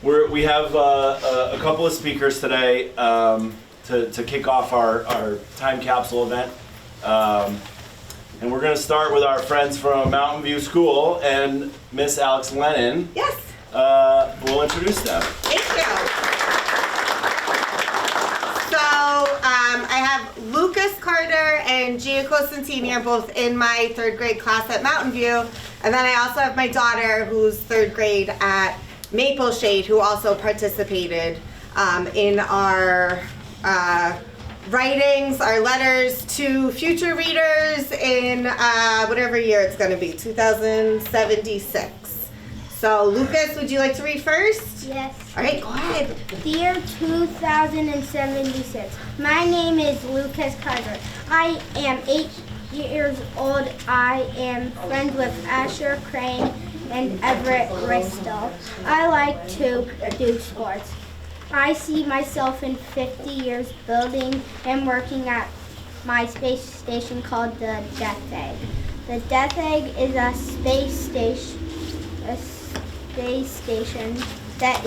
We have a couple of speakers today to kick off our time capsule event. And we're going to start with our friends from Mountain View School and Miss Alex Lennon. Yes. We'll introduce them. Thank you. So I have Lucas Carter and Gia Costantini are both in my 3rd grade class at Mountain View. And then I also have my daughter who's 3rd grade at Maple Shade, who also participated in our writings, our letters to future readers in whatever year it's going to be, 2076. So Lucas, would you like to read first? Yes. All right, go ahead. Dear 2076, my name is Lucas Carter. I am 8 years old. I am friends with Asher Crane and Everett Bristol. I like to do sports. I see myself in 50 years building and working at my space station called the Death Egg. The Death Egg is a space station that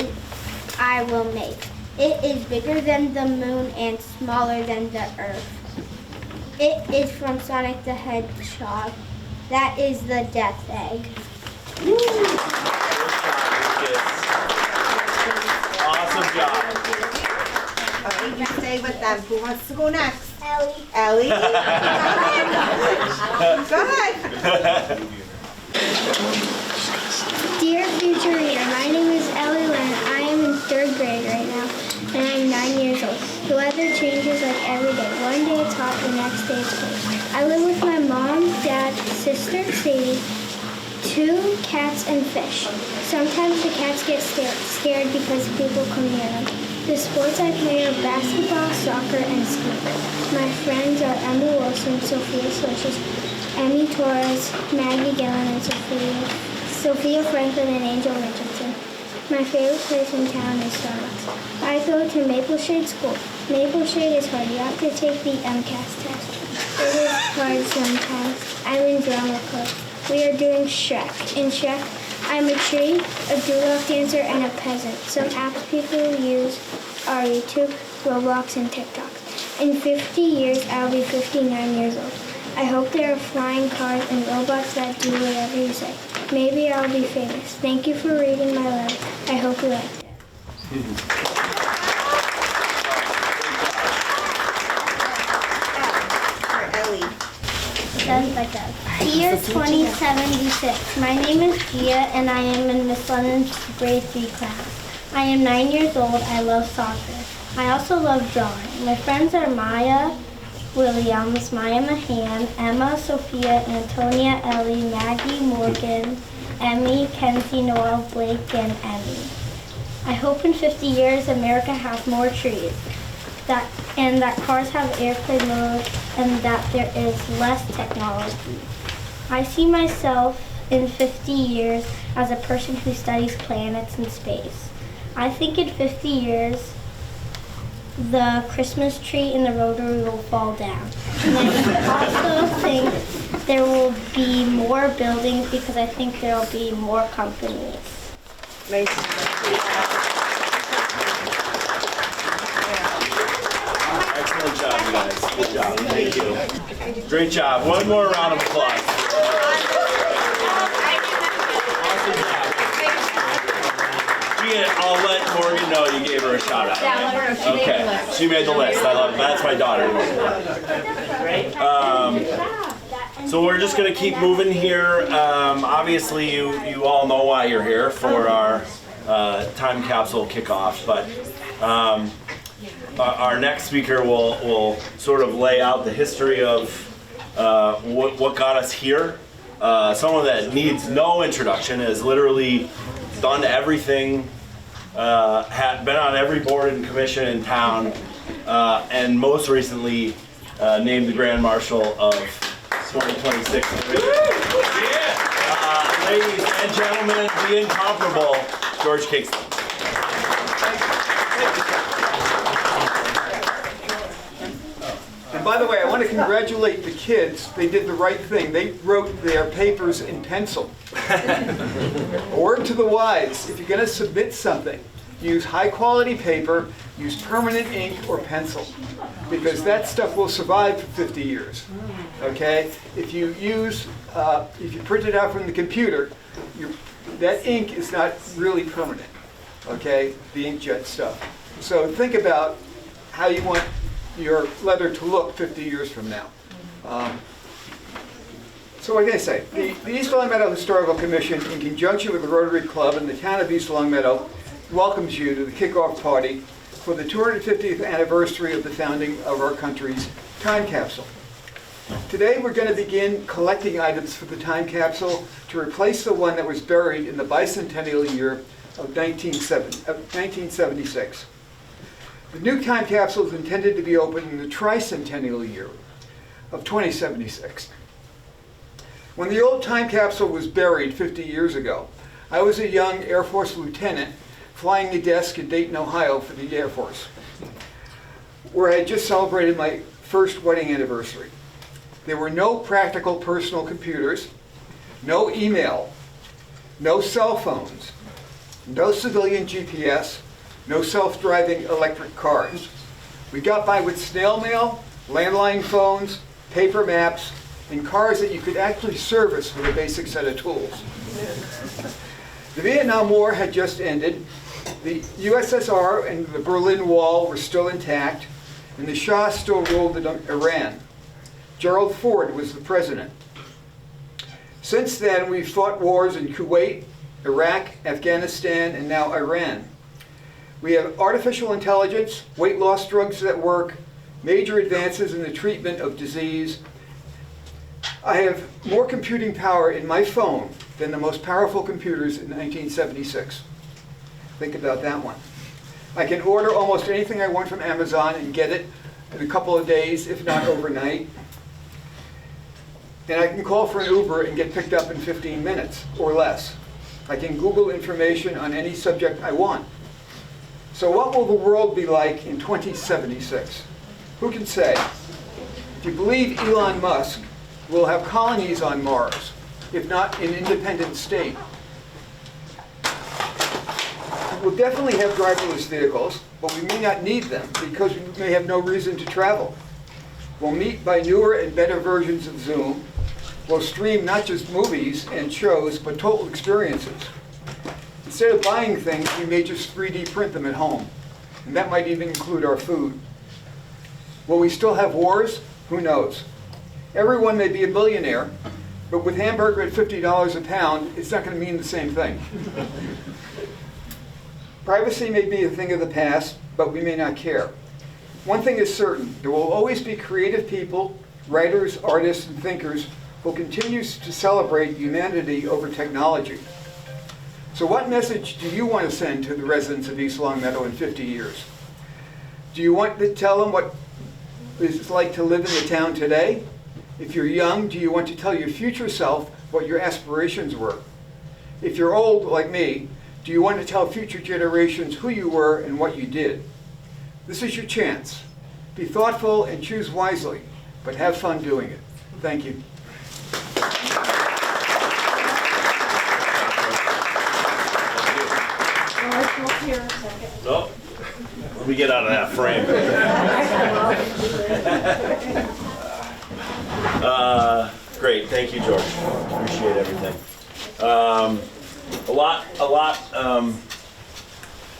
I will make. It is bigger than the moon and smaller than the Earth. It is from Sonic the Hedgehog. That is the Death Egg. Awesome job. Okay, you stay with them. Who wants to go next? Ellie. Ellie? Go ahead. Dear future reader, my name is Ellie Lynn. I am in 3rd grade right now, and I am 9 years old. The weather changes like every day. One day it's hot, the next day it's cold. I live with my mom, dad, sister, Sadie, 2 cats and fish. Sometimes the cats get scared because people come near them. The sports I play are basketball, soccer, and skiing. My friends are Emma Wilson, Sophia Slicious, Emmy Torres, Maggie Gillen, and Sophia Franklin, and Angel Richardson. My favorite place in town is Starbucks. I go to Maple Shade School. Maple Shade is hard. You have to take the MCAS test. It is hard sometimes. I'm in drama club. We are doing Shrek. In Shrek, I'm a tree, a doo-wop dancer, and a peasant. Some apps people use are YouTube, Roblox, and TikTok. In 50 years, I'll be 59 years old. I hope there are flying cars and robots that do whatever you say. Maybe I'll be famous. Thank you for reading my letter. I hope you liked it. Ellie. Sounds like that. Dear 2076, my name is Gia and I am in Miss Lennon's grade 3 class. I am 9 years old. I love soccer. I also love drawing. My friends are Maya Williams, Maya Mahan, Emma, Sophia, Antonia, Ellie, Maggie, Morgan, Emmy, Kenzie, Noel, Blake, and Emmy. I hope in 50 years America has more trees, that cars have airplane mode, and that there is less technology. I see myself in 50 years as a person who studies planets and space. I think in 50 years the Christmas tree in the Rotary will fall down. And I also think there will be more buildings because I think there will be more companies. Nice. Excellent job, you guys. Good job. Thank you. Great job. One more round of applause. Awesome job. I'll let Morgan know you gave her a shout out. Okay, she made the list. I love it. That's my daughter. So we're just going to keep moving here. Obviously, you all know why you're here for our time capsule kickoff, but our next speaker will sort of lay out the history of what got us here. Someone that needs no introduction, has literally done everything, had been on every board and commission in town, and most recently named the Grand Marshal of 2026. Ladies and gentlemen, the incomparable George Kingston. And by the way, I want to congratulate the kids. They did the right thing. They wrote their papers in pencil. A word to the wise, if you're going to submit something, use high quality paper, use permanent ink or pencil, because that stuff will survive for 50 years. Okay? If you print it out from the computer, that ink is not really permanent. Okay? The inkjet stuff. So think about how you want your letter to look 50 years from now. So what can I say? The East Longmeadow Historical Commission, in conjunction with the Rotary Club and the town of East Longmeadow, welcomes you to the kickoff party for the 250th anniversary of the founding of our country's time capsule. Today we're going to begin collecting items for the time capsule to replace the one that was buried in the bicentennial year of 1976. The new time capsule is intended to be opened in the tricentennial year of 2076. When the old time capsule was buried 50 years ago, I was a young Air Force lieutenant flying a desk in Dayton, Ohio for the Air Force, where I had just celebrated my first wedding anniversary. There were no practical personal computers, no email, no cell phones, no civilian GPS, no self-driving electric cars. We got by with snail mail, landline phones, paper maps, and cars that you could actually service with a basic set of tools. The Vietnam War had just ended. The USSR and the Berlin Wall were still intact, and the Shah still ruled in Iran. Gerald Ford was the president. Since then, we've fought wars in Kuwait, Iraq, Afghanistan, and now Iran. We have artificial intelligence, weight loss drugs that work, major advances in the treatment of disease. I have more computing power in my phone than the most powerful computers in 1976. Think about that one. I can order almost anything I want from Amazon and get it in a couple of days, if not overnight. And I can call for an Uber and get picked up in 15 minutes or less. I can Google information on any subject I want. So what will the world be like in 2076? Who can say? If you believe Elon Musk, we'll have colonies on Mars, if not an independent state. We'll definitely have driverless vehicles, but we may not need them because we may have no reason to travel. We'll meet by newer and better versions of Zoom. We'll stream not just movies and shows, but total experiences. Instead of buying things, we may just 3D print them at home. And that might even include our food. Will we still have wars? Who knows? Everyone may be a millionaire, but with hamburger at $50 a pound, it's not going to mean the same thing. Privacy may be a thing of the past, but we may not care. One thing is certain, there will always be creative people, writers, artists, and thinkers who will continue to celebrate humanity over technology. So what message do you want to send to the residents of East Longmeadow in 50 years? Do you want to tell them what it's like to live in the town today? If you're young, do you want to tell your future self what your aspirations were? If you're old, like me, do you want to tell future generations who you were and what you did? This is your chance. Be thoughtful and choose wisely, but have fun doing it. Thank you. Oh, let me get out of that frame. Great, thank you, George. Appreciate everything. A lot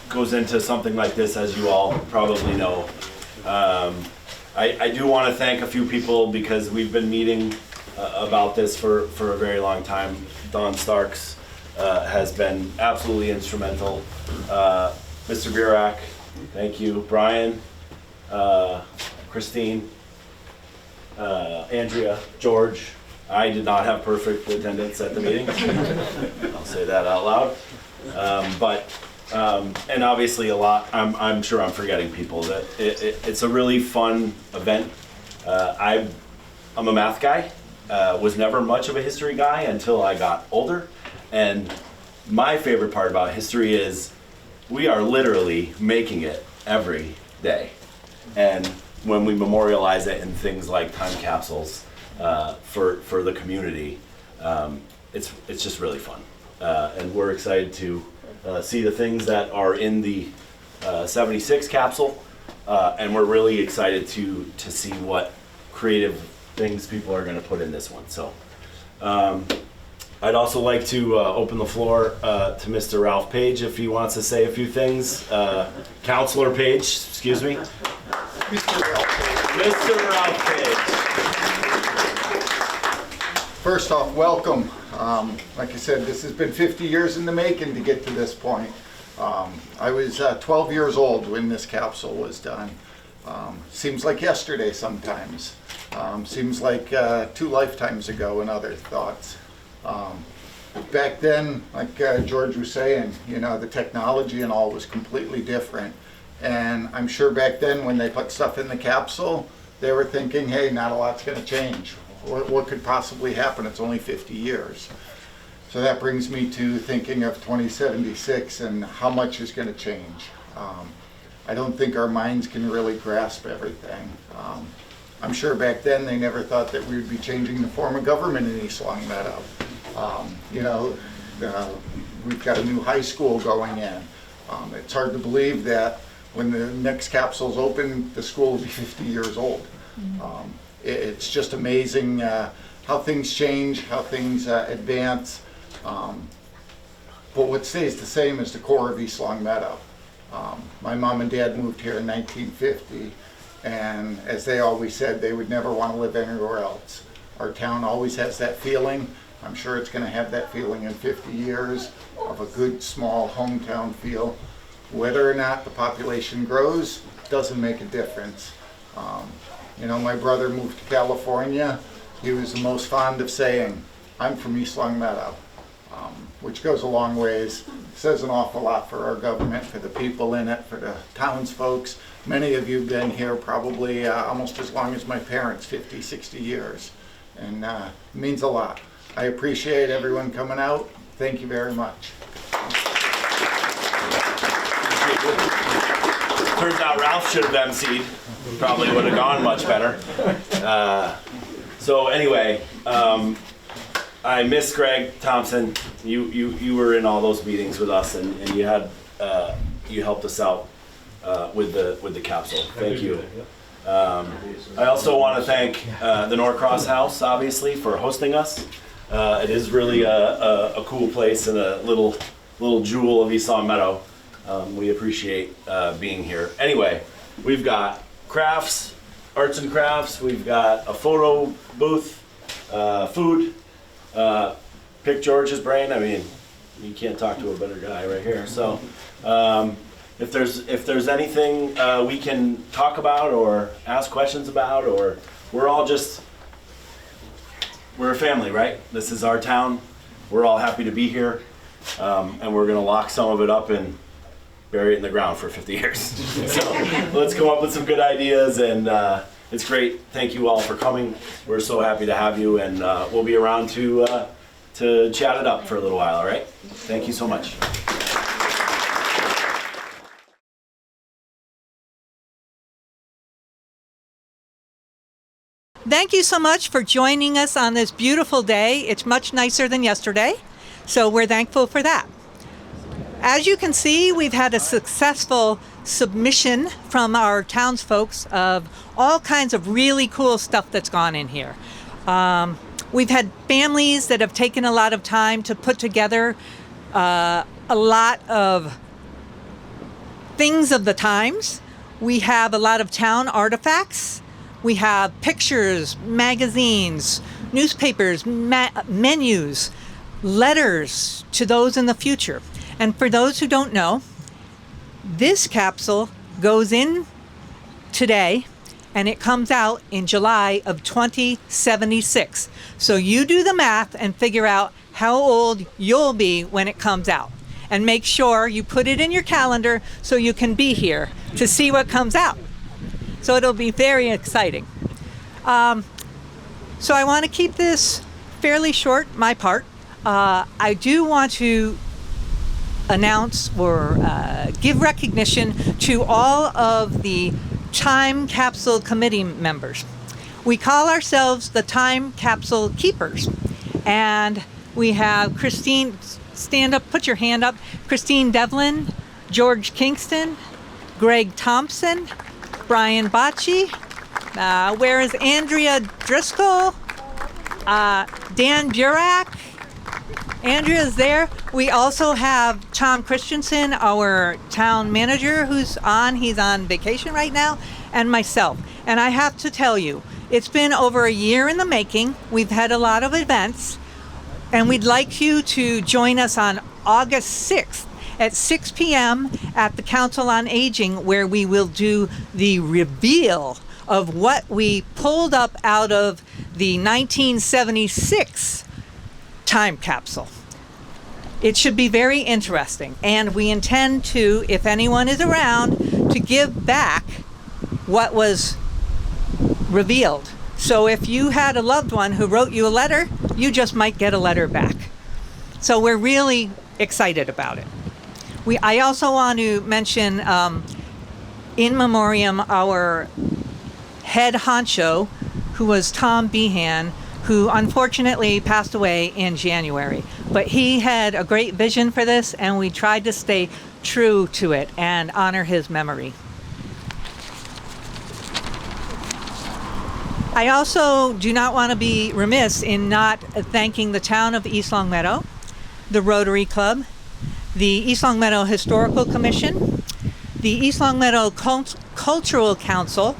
goes into something like this, as you all probably know. I do want to thank a few people because we've been meeting about this for a very long time. Don Starks has been absolutely instrumental. Mr. Burak, thank you. Brian, Christine, Andrea, George. I did not have perfect attendance at the meeting. I'll say that out loud. And obviously a lot, I'm sure I'm forgetting people. That it's a really fun event. I'm a math guy, was never much of a history guy until I got older. And my favorite part about history is we are literally making it every day. And when we memorialize it in things like time capsules for the community, it's just really fun. And we're excited to see the things that are in the 76 capsule, and we're really excited to see what creative things people are going to put in this one. So I'd also like to open the floor to Mr. Ralph Page if he wants to say a few things. Counselor Page, excuse me. Mr. Ralph Page. First off, welcome. Like I said, this has been 50 years in the making to get to this point. I was 12 years old when this capsule was done. Seems like yesterday sometimes. Seems like 2 lifetimes ago in other thoughts. Back then, like George was saying, you know, the technology and all was completely different. And I'm sure back then when they put stuff in the capsule, they were thinking, hey, not a lot's going to change. What could possibly happen? It's only 50 years. So that brings me to thinking of 2076 and how much is going to change. I don't think our minds can really grasp everything. I'm sure back then they never thought that we would be changing the form of government in East Longmeadow. You know, we've got a new high school going in. It's hard to believe that when the next capsule's open, the school will be 50 years old. It's just amazing how things change, how things advance. But what stays the same is the core of East Longmeadow. My mom and dad moved here in 1950, and as they always said, they would never want to live anywhere else. Our town always has that feeling. I'm sure it's going to have that feeling in 50 years of a good, small hometown feel. Whether or not the population grows doesn't make a difference. You know, my brother moved to California. He was the most fond of saying, I'm from East Longmeadow, which goes a long ways. Says an awful lot for our government, for the people in it, for the townsfolk. Many of you have been here probably almost as long as my parents, 50, 60 years. And it means a lot. I appreciate everyone coming out. Thank you very much. Turns out Ralph should have emceed. Probably would have gone much better. So anyway, I miss Greg Thompson. You were in all those meetings with us, and you had you helped us out with the capsule. Thank you. I also want to thank the Norcross House, obviously, for hosting us. It is really a cool place and a little jewel of East Longmeadow. We appreciate being here. Anyway, we've got crafts, arts and crafts. We've got a photo booth, food. Pick George's brain. I mean, you can't talk to a better guy right here. So, if there's anything we can talk about or ask questions about, or we're a family, right? This is our town. We're all happy to be here, and we're gonna lock some of it up and bury it in the ground for 50 years. So let's come up with some good ideas, and it's great. Thank you all for coming. We're so happy to have you, and we'll be around to chat it up for a little while, all right? Thank you so much. Thank you so much for joining us on this beautiful day. It's much nicer than yesterday, so we're thankful for that. As you can see, we've had a successful submission from our townsfolk of all kinds of really cool stuff that's gone in here. We've had families that have taken a lot of time to put together a lot of things of the times. We have a lot of town artifacts. We have pictures, magazines, newspapers, menus, letters to those in the future. And for those who don't know, this capsule goes in today and it comes out in July of 2076. So you do the math and figure out how old you'll be when it comes out. And make sure you put it in your calendar so you can be here to see what comes out. So it'll be very exciting. So I want to keep this fairly short, my part. I do want to announce or give recognition to all of the Time Capsule Committee members. We call ourselves the Time Capsule Keepers. And we have Christine stand up, put your hand up. Christine Devlin, George Kingston, Greg Thompson, Brian Bocci. Where is Andrea Driscoll? Dan Burak. Andrea's there. We also have Tom Christensen, our town manager, who's on. He's on vacation right now, and myself. And I have to tell you, it's been over a year in the making. We've had a lot of events, and we'd like you to join us on August 6th at 6 p.m. at the Council on Aging, where we will do the reveal of what we pulled up out of the 1976 time capsule. It should be very interesting, and we intend to, if anyone is around, to give back what was revealed. So if you had a loved one who wrote you a letter, you just might get a letter back. So we're really excited about it. I also want to mention in memoriam our head honcho, who was Tom Behan, who unfortunately passed away in January. But he had a great vision for this, and we tried to stay true to it and honor his memory. I also do not want to be remiss in not thanking the town of East Longmeadow, the Rotary Club, the East Longmeadow Historical Commission, the East Longmeadow Cultural Council,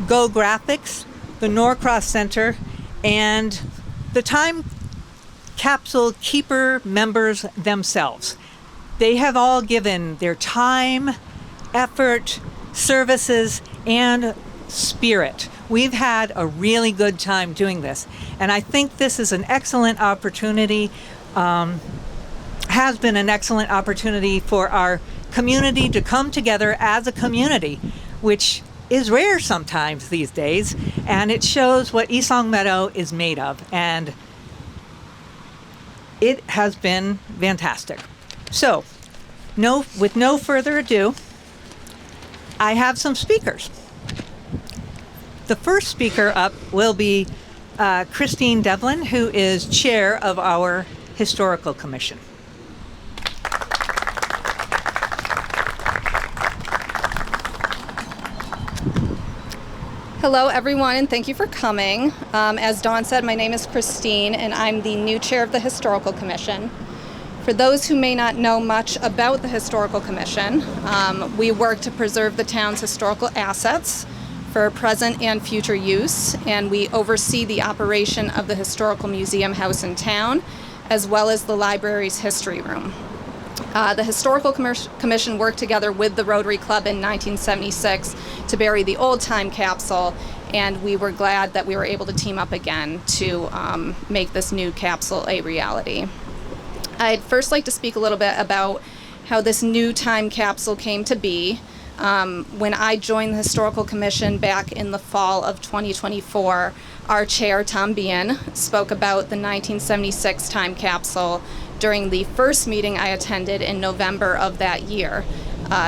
Go Graphics, the Norcross Center, and the Time Capsule Keeper members themselves. They have all given their time, effort, services, and spirit. We've had a really good time doing this, and I think this is an excellent opportunity, has been an excellent opportunity for our community to come together as a community, which is rare sometimes these days, and it shows what East Longmeadow is made of, and it has been fantastic. So, with no further ado, I have some speakers. The first speaker up will be Christine Devlin, who is chair of our Historical Commission. Hello, everyone, and thank you for coming. As Dawn said, my name is Christine, and I'm the new chair of the Historical Commission. For those who may not know much about the Historical Commission, we work to preserve the town's historical assets for present and future use, and we oversee the operation of the Historical Museum House in town, as well as the library's history room. The Historical Commission worked together with the Rotary Club in 1976 to bury the old time capsule, and we were glad that we were able to team up again to make this new capsule a reality. I'd first like to speak a little bit about how this new time capsule came to be. When I joined the Historical Commission back in the fall of 2024, our chair, Tom Behan, spoke about the 1976 time capsule during the first meeting I attended in November of that year.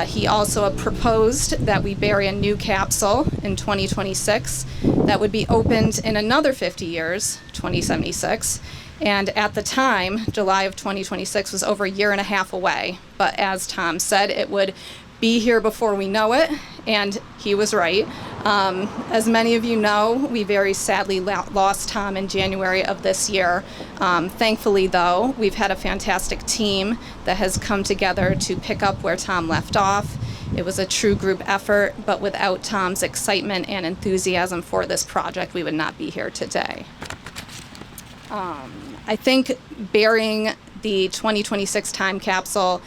He also proposed that we bury a new capsule in 2026 that would be opened in another 50 years, 2076. And at the time, July of 2026 was over a year and a half away. But as Tom said, it would be here before we know it, and he was right. As many of you know, we very sadly lost Tom in January of this year. Thankfully, though, we've had a fantastic team that has come together to pick up where Tom left off. It was a true group effort, but without Tom's excitement and enthusiasm for this project, we would not be here today. I think burying the 2026 time capsule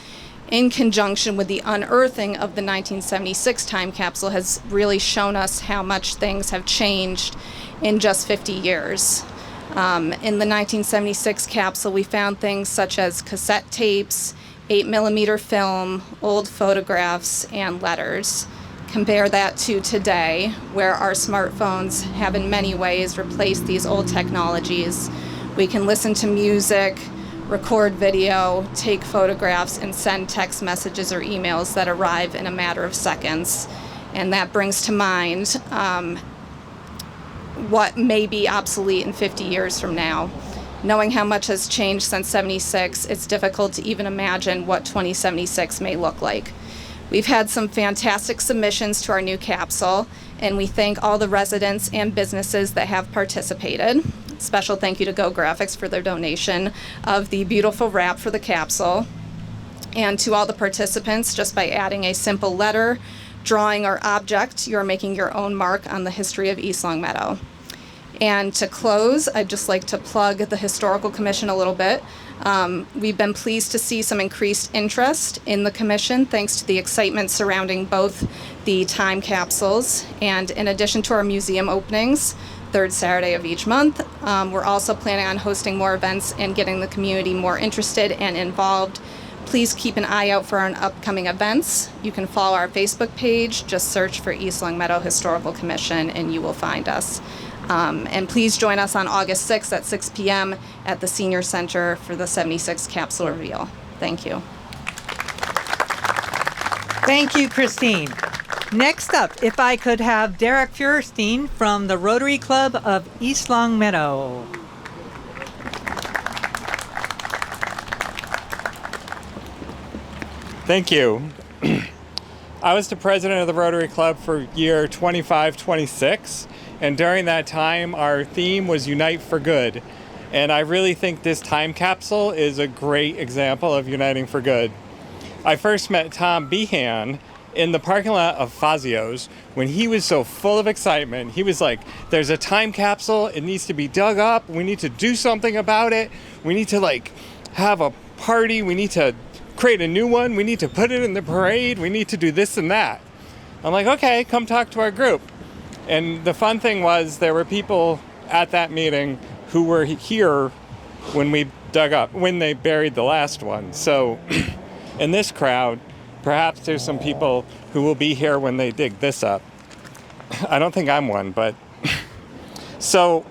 in conjunction with the unearthing of the 1976 time capsule has really shown us how much things have changed in just 50 years. In the 1976 capsule, we found things such as cassette tapes, 8mm film, old photographs, and letters. Compare that to today, where our smartphones have in many ways replaced these old technologies. We can listen to music, record video, take photographs, and send text messages or emails that arrive in a matter of seconds. And that brings to mind what may be obsolete in 50 years from now. Knowing how much has changed since 76, it's difficult to even imagine what 2076 may look like. We've had some fantastic submissions to our new capsule, and we thank all the residents and businesses that have participated. Special thank you to Go Graphics for their donation of the beautiful wrap for the capsule. And to all the participants, just by adding a simple letter, drawing, or object, you're making your own mark on the history of East Longmeadow. And to close, I'd just like to plug the Historical Commission a little bit. We've been pleased to see some increased interest in the commission thanks to the excitement surrounding both the time capsules and in addition to our museum openings, third Saturday of each month. We're also planning on hosting more events and getting the community more interested and involved. Please keep an eye out for our upcoming events. You can follow our Facebook page, just search for East Longmeadow Historical Commission and you will find us. And please join us on August 6th at 6 p.m. at the Senior Center for the 76th capsule reveal. Thank you. Thank you, Christine. Next up, if I could have Derek Feuerstein from the Rotary Club of East Longmeadow. Thank you. I was the president of the Rotary Club for year 25-26, and during that time our theme was Unite for Good. And I really think this time capsule is a great example of uniting for good. I first met Tom Behan in the parking lot of Fazio's when he was so full of excitement. He was like, there's a time capsule, it needs to be dug up, we need to do something about it, we need to like have a party, we need to create a new one, we need to put it in the parade, we need to do this and that. I'm like, okay, come talk to our group. And the fun thing was there were people at that meeting who were here when we dug up, when they buried the last one. So in this crowd, perhaps there's some people who will be here when they dig this up. I don't think I'm one, but so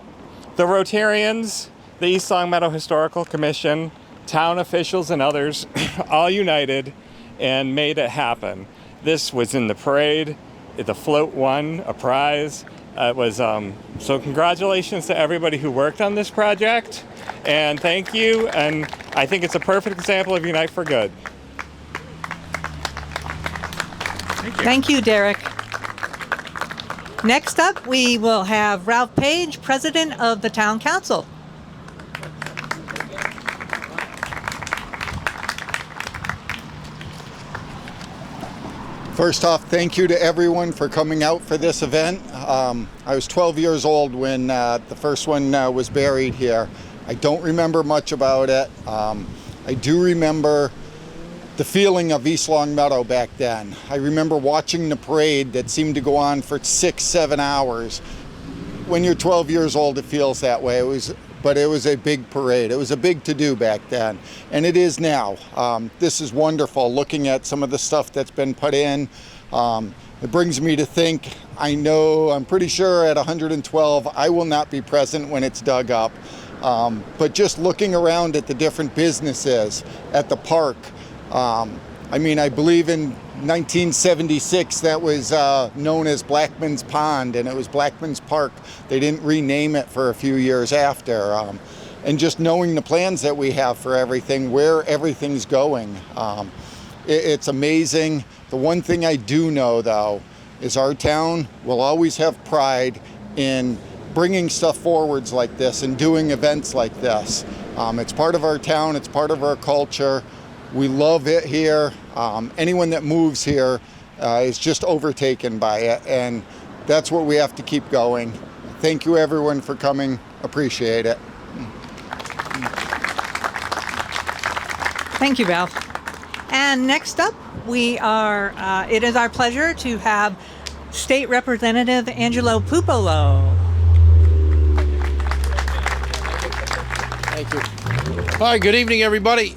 the Rotarians, the East Longmeadow Historical Commission, town officials and others all united and made it happen. This was in the parade. The float won a prize. It was so congratulations to everybody who worked on this project, and thank you. And I think it's a perfect example of Unite for Good. Thank you, Derek. Next up, we will have Ralph Page, President of the Town Council. First off, thank you to everyone for coming out for this event. I was 12 years old when the first one was buried here. I don't remember much about it. I do remember the feeling of East Longmeadow back then. I remember watching the parade that seemed to go on for 6-7 hours. When you're 12 years old, it feels that way. But it was a big parade. It was a big to-do back then, and it is now. This is wonderful, looking at some of the stuff that's been put in. It brings me to think, I'm pretty sure at 112, I will not be present when it's dug up. But just looking around at the different businesses at the park, I believe in 1976 that was known as Blackman's Pond, and it was Blackman's Park. They didn't rename it for a few years after. And just knowing the plans that we have for everything, where everything's going, it's amazing. The one thing I do know, though, is our town will always have pride in bringing stuff forwards like this and doing events like this. It's part of our town, it's part of our culture. We love it here. Anyone that moves here is just overtaken by it, and that's what we have to keep going. Thank you everyone for coming, appreciate it. Thank you, Ralph. And next up, it is our pleasure to have State Representative Angelo Pupolo. Thank you. Hi, good evening, everybody.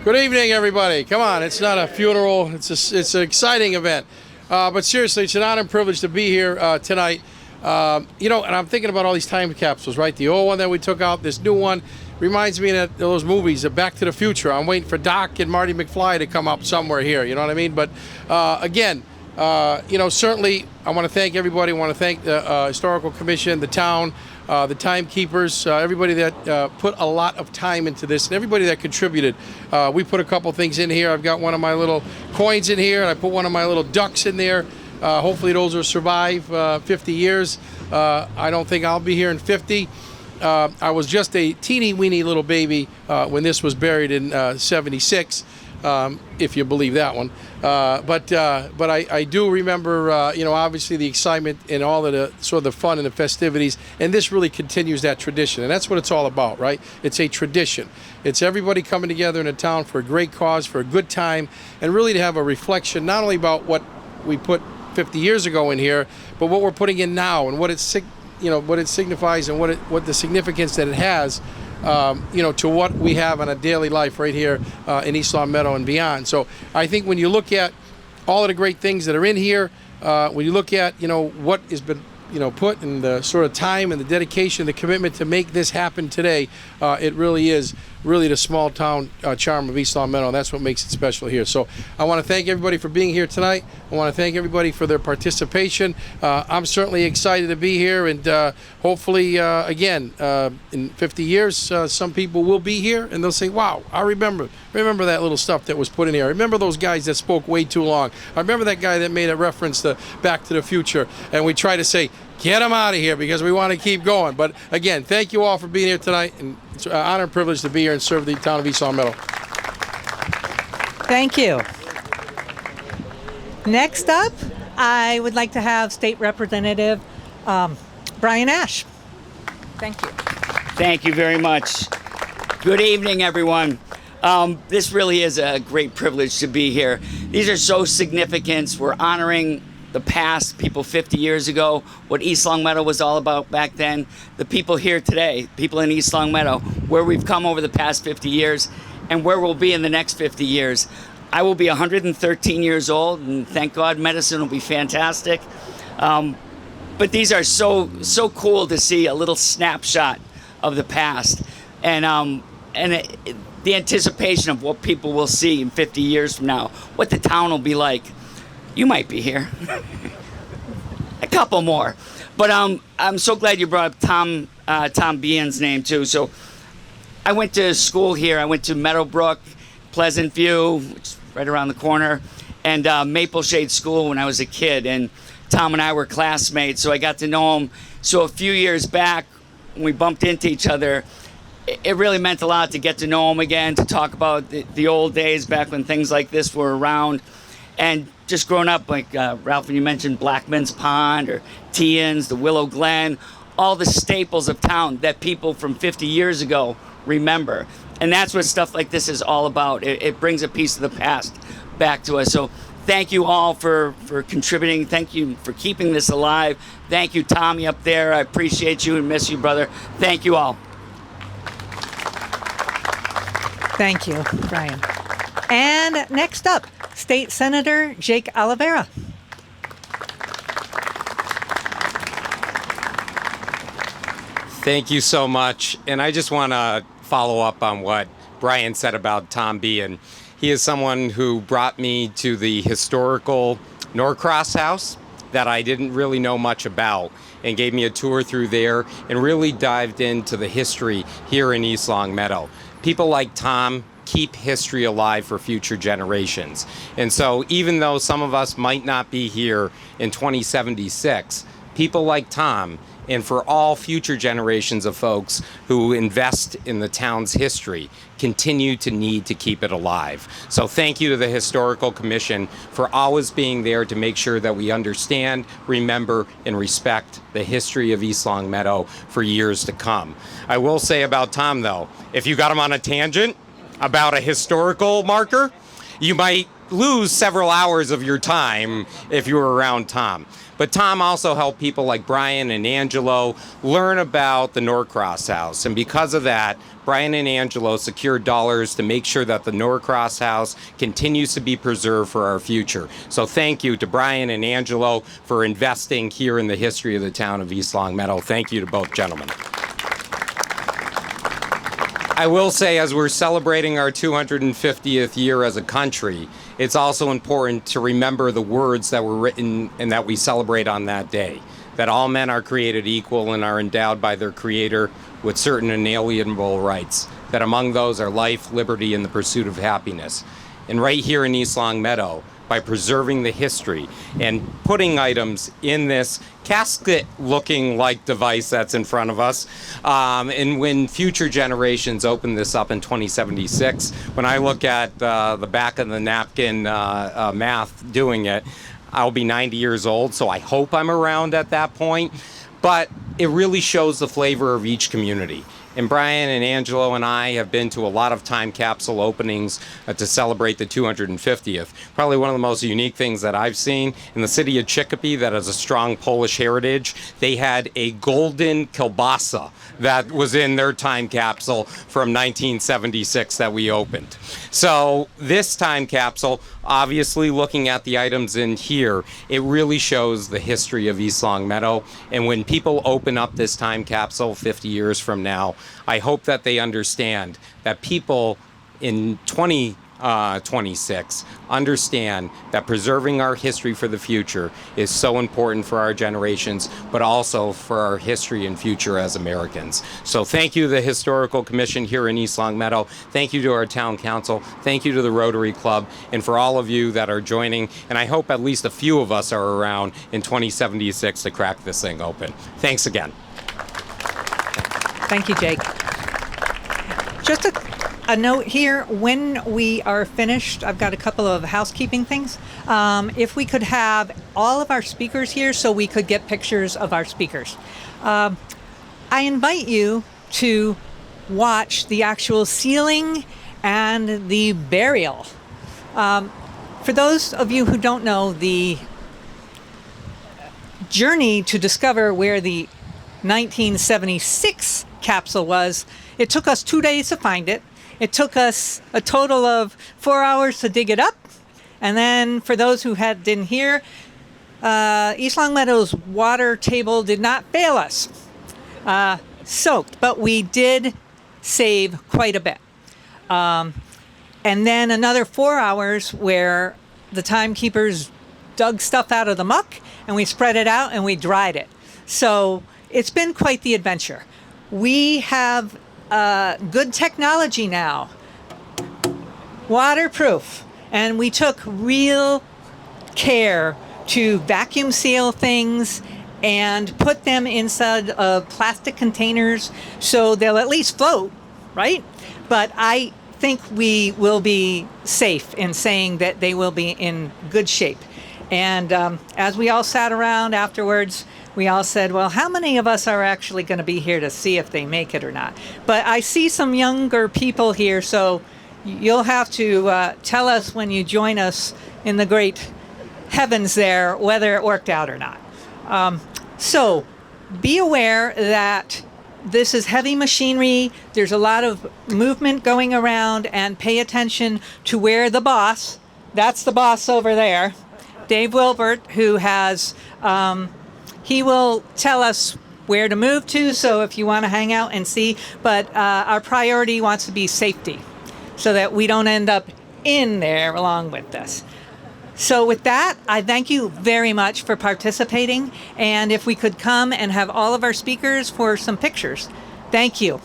Good evening, everybody. Come on, it's not a funeral. It's an exciting event. But seriously, it's an honor and privilege to be here tonight. And I'm thinking about all these time capsules, right? The old one that we took out, this new one, reminds me of those movies, Back to the Future. I'm waiting for Doc and Marty McFly to come up somewhere here, you know what I mean? But again, certainly I want to thank everybody. I want to thank the Historical Commission, the town, the timekeepers, everybody that put a lot of time into this, and everybody that contributed. We put a couple things in here. I've got one of my little coins in here, and I put one of my little ducks in there. Hopefully those will survive 50 years. I don't think I'll be here in 50. I was just a teeny weeny little baby when this was buried in 76, if you believe that one. But I do remember, obviously the excitement and all of the sort of the fun and the festivities, and this really continues that tradition, and that's what it's all about, right? It's a tradition. It's everybody coming together in a town for a great cause, for a good time, and really to have a reflection not only about what we put 50 years ago in here, but what we're putting in now and what it signifies and what the significance that it has, to what we have in a daily life right here in East Longmeadow and beyond. So I think when you look at all of the great things that are in here, when you look at what has been put in the sort of time and the dedication, the commitment to make this happen today, it really is the small town charm of East Longmeadow. That's what makes it special here. So I want to thank everybody for being here tonight. I want to thank everybody for their participation. I'm certainly excited to be here, and hopefully, again, in 50 years, some people will be here and they'll say, wow, I remember that little stuff that was put in here. I remember those guys that spoke way too long. I remember that guy that made a reference to Back to the Future, and we try to say, get them out of here because we want to keep going. But again, thank you all for being here tonight, and it's an honor and privilege to be here and serve the town of East Longmeadow. Thank you. Next up, I would like to have State Representative Brian Ash. Thank you. Thank you very much. Good evening, everyone. This really is a great privilege to be here. These are so significant. We're honoring the past, people 50 years ago, what East Longmeadow was all about back then, the people here today, people in East Longmeadow, where we've come over the past 50 years, and where we'll be in the next 50 years. I will be 113 years old, and thank God medicine will be fantastic. But these are so cool to see a little snapshot of the past, and the anticipation of what people will see in 50 years from now, what the town will be like. You might be here. A couple more. But I'm so glad you brought up Tom Behan's name too. So I went to school here. I went to Meadowbrook, Pleasant View, which is right around the corner, and Maple Shade School when I was a kid. And Tom and I were classmates, so I got to know him. So a few years back, when we bumped into each other, it really meant a lot to get to know him again, to talk about the old days back when things like this were around. And just growing up, like Ralph, when you mentioned Blackman's Pond or Tian's, the Willow Glen, all the staples of town that people from 50 years ago remember. And that's what stuff like this is all about. It brings a piece of the past back to us. So thank you all for contributing. Thank you for keeping this alive. Thank you, Tommy, up there. I appreciate you and miss you, brother. Thank you all. Thank you, Brian. And next up, State Senator Jake Oliveira. Thank you so much. And I just want to follow up on what Brian said about Tom Behan. He is someone who brought me to the historical Norcross House that I didn't really know much about, and gave me a tour through there and really dived into the history here in East Longmeadow. People like Tom keep history alive for future generations. And so even though some of us might not be here in 2076, people like Tom, and for all future generations of folks who invest in the town's history, continue to need to keep it alive. So thank you to the Historical Commission for always being there to make sure that we understand, remember, and respect the history of East Longmeadow for years to come. I will say about Tom, though, if you got him on a tangent about a historical marker, you might lose several hours of your time if you were around Tom. But Tom also helped people like Brian and Angelo learn about the Norcross House. And because of that, Brian and Angelo secured dollars to make sure that the Norcross House continues to be preserved for our future. So thank you to Brian and Angelo for investing here in the history of the town of East Longmeadow. Thank you to both gentlemen. I will say, as we're celebrating our 250th year as a country, it's also important to remember the words that were written and that we celebrate on that day. that all men are created equal and are endowed by their Creator with certain inalienable rights, that among those are life, liberty, and the pursuit of happiness. And right here in East Longmeadow, by preserving the history and putting items in this casket-looking like device that's in front of us. And when future generations open this up in 2076, when I look at the back of the napkin math doing it, I'll be 90 years old, so I hope I'm around at that point. But it really shows the flavor of each community. And Brian and Angelo and I have been to a lot of time capsule openings to celebrate the 250th. Probably one of the most unique things that I've seen in the city of Chicopee that has a strong Polish heritage. They had a golden kielbasa that was in their time capsule from 1976 that we opened. So this time capsule, obviously looking at the items in here, it really shows the history of East Longmeadow. And when people open up this time capsule 50 years from now, I hope that they understand that people in 2026 understand that preserving our history for the future is so important for our generations, but also for our history and future as Americans. So thank you to the Historical Commission here in East Longmeadow. Thank you to our town council. Thank you to the Rotary Club, and for all of you that are joining. And I hope at least a few of us are around in 2076 to crack this thing open. Thanks again. Thank you, Jake. Just a note here, when we are finished, I've got a couple of housekeeping things. If we could have all of our speakers here so we could get pictures of our speakers. I invite you to watch the actual sealing and the burial. For those of you who don't know, the journey to discover where the 1976 capsule was, it took us 2 days to find it. It took us a total of 4 hours to dig it up. And then for those who didn't hear, East Longmeadow's water table did not fail us. Soaked, but we did save quite a bit. And then another 4 hours where the timekeepers dug stuff out of the muck and we spread it out and we dried it. So it's been quite the adventure. We have good technology now, waterproof, and we took real care to vacuum seal things and put them inside of plastic containers so they'll at least float, right? But I think we will be safe in saying that they will be in good shape. And as we all sat around afterwards, we all said, well, how many of us are actually going to be here to see if they make it or not? But I see some younger people here, so you'll have to tell us when you join us in the great heavens there whether it worked out or not. So be aware that this is heavy machinery. There's a lot of movement going around, and pay attention to where the boss, that's the boss over there, Dave Wilbert, who has... he will tell us where to move to, so if you want to hang out and see, but our priority wants to be safety so that we don't end up in there along with this. So with that, I thank you very much for participating, and if we could come and have all of our speakers for some pictures. Thank you.